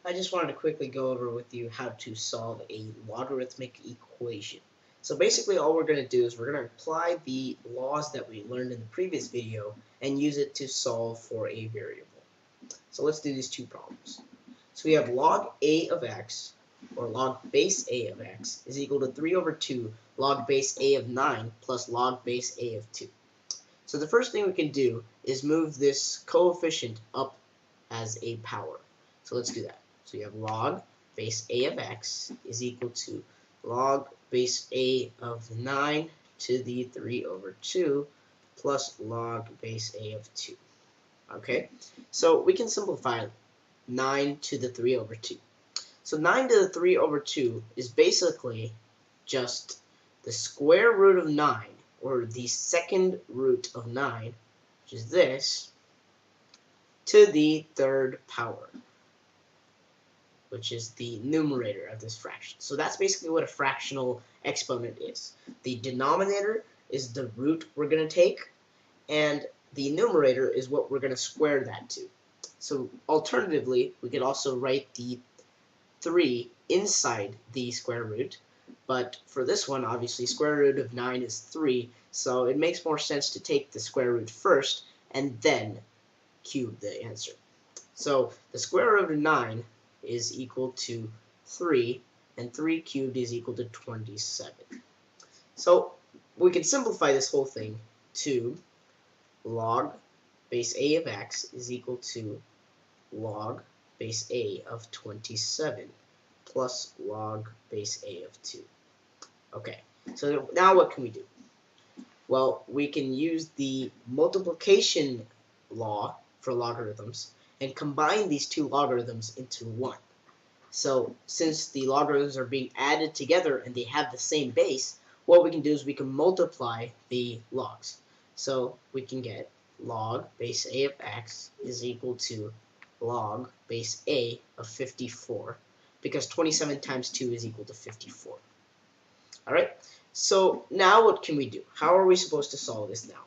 I just wanted to quickly go over with you how to solve a logarithmic equation. So basically all we're going to do is we're going to apply the laws that we learned in the previous video and use it to solve for a variable. So let's do these two problems. So we have log a of x, or log base a of x, is equal to 3 over 2 log base a of 9 plus log base a of 2. So the first thing we can do is move this coefficient up as a power. So let's do that. So you have log base a of x is equal to log base a of 9 to the 3 over 2 plus log base a of 2. Okay, so we can simplify 9 to the 3 over 2. So 9 to the 3 over 2 is basically just the square root of 9, or the second root of 9, which is this, to the third power, which is the numerator of this fraction. So that's basically what a fractional exponent is. The denominator is the root we're going to take, and the numerator is what we're going to square that to. So alternatively, we could also write the 3 inside the square root, but for this one, obviously, square root of 9 is 3, so it makes more sense to take the square root first and then cube the answer. So the square root of 9 is equal to 3, and 3 cubed is equal to 27. So we can simplify this whole thing to log base a of x is equal to log base a of 27 plus log base a of 2. Okay, so now what can we do? Well, we can use the multiplication law for logarithms and combine these two logarithms into one. So since the logarithms are being added together and they have the same base, what we can do is we can multiply the logs. So we can get log base a of x is equal to log base a of 54, because 27 times 2 is equal to 54. Alright, so now what can we do? How are we supposed to solve this now?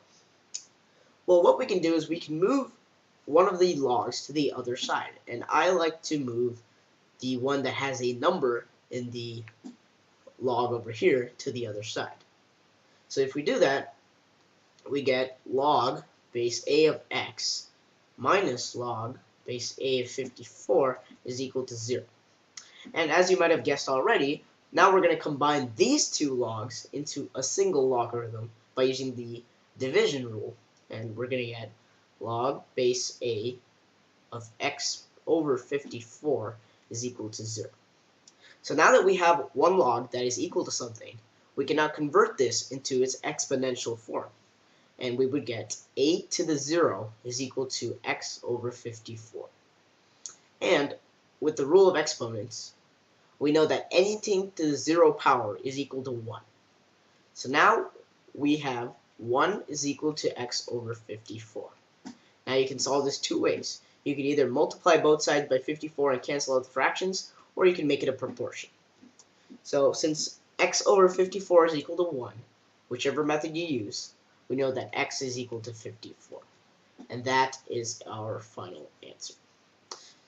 Well, what we can do is we can move one of the logs to the other side, and I like to move the one that has a number in the log over here to the other side. So if we do that, we get log base a of x minus log base a of 54 is equal to 0. And as you might have guessed already, now we're going to combine these two logs into a single logarithm by using the division rule, and we're going to get log base a of x over 54 is equal to 0. So now that we have one log that is equal to something, we can now convert this into its exponential form, and we would get a to the 0 is equal to x over 54. And with the rule of exponents, we know that anything to the 0 power is equal to 1. So now we have 1 is equal to x over 54. Now you can solve this two ways. You can either multiply both sides by 54 and cancel out the fractions, or you can make it a proportion. So since x over 54 is equal to 1, whichever method you use, we know that x is equal to 54. And that is our final answer.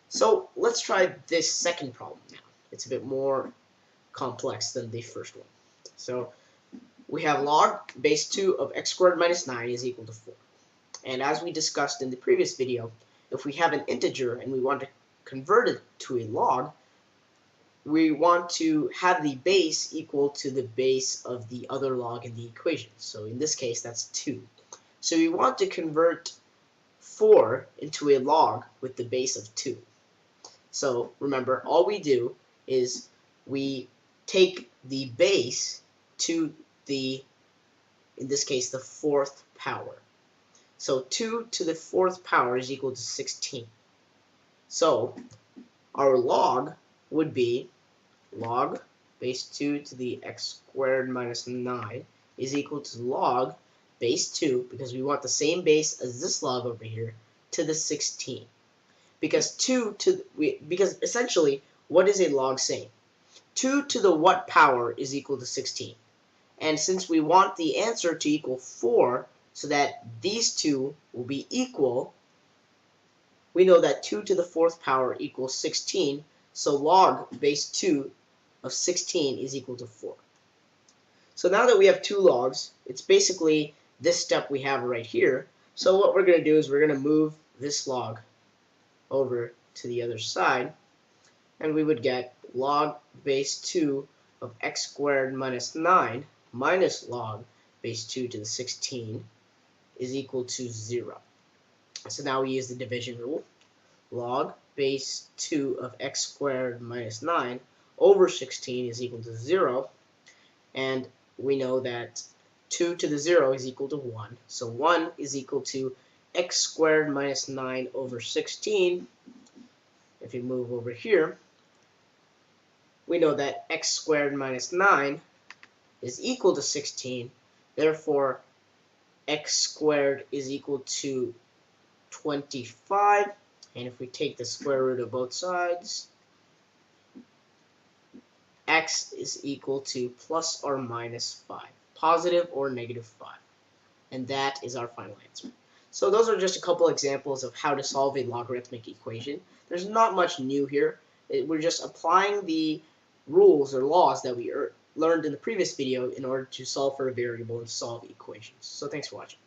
So let's try this second problem now. It's a bit more complex than the first one. So we have log base 2 of x squared minus 9 is equal to 4. And as we discussed in the previous video, if we have an integer and we want to convert it to a log, we want to have the base equal to the base of the other log in the equation. So in this case, that's 2. So we want to convert 4 into a log with the base of 2. So remember, all we do is we take the base to the, in this case, the 4th power. So 2 to the 4th power is equal to 16. So our log would be log base 2 to the x squared minus 9 is equal to log base 2, because we want the same base as this log over here, to the 16. Because because essentially, what is a log saying? 2 to the what power is equal to 16. And since we want the answer to equal 4, so that these two will be equal, we know that 2 to the 4th power equals 16, So log base 2 of 16 is equal to 4. So now that we have two logs, it's basically this step we have right here. So what we're going to do is we're going to move this log over to the other side, and we would get log base 2 of x squared minus 9 minus log base 2 to the 16 is equal to 0. So now we use the division rule. Log base 2 of x squared minus 9 over 16 is equal to 0. And we know that 2 to the 0 is equal to 1. So 1 is equal to x squared minus 9 over 16. If you move over here, we know that x squared minus 9 is equal to 16. Therefore, x squared is equal to 25. And if we take the square root of both sides, x is equal to plus or minus 5, positive or negative 5. And that is our final answer. So those are just a couple examples of how to solve a logarithmic equation. There's not much new here. We're just applying the rules or laws that we learned in the previous video in order to solve for a variable and solve equations. So thanks for watching.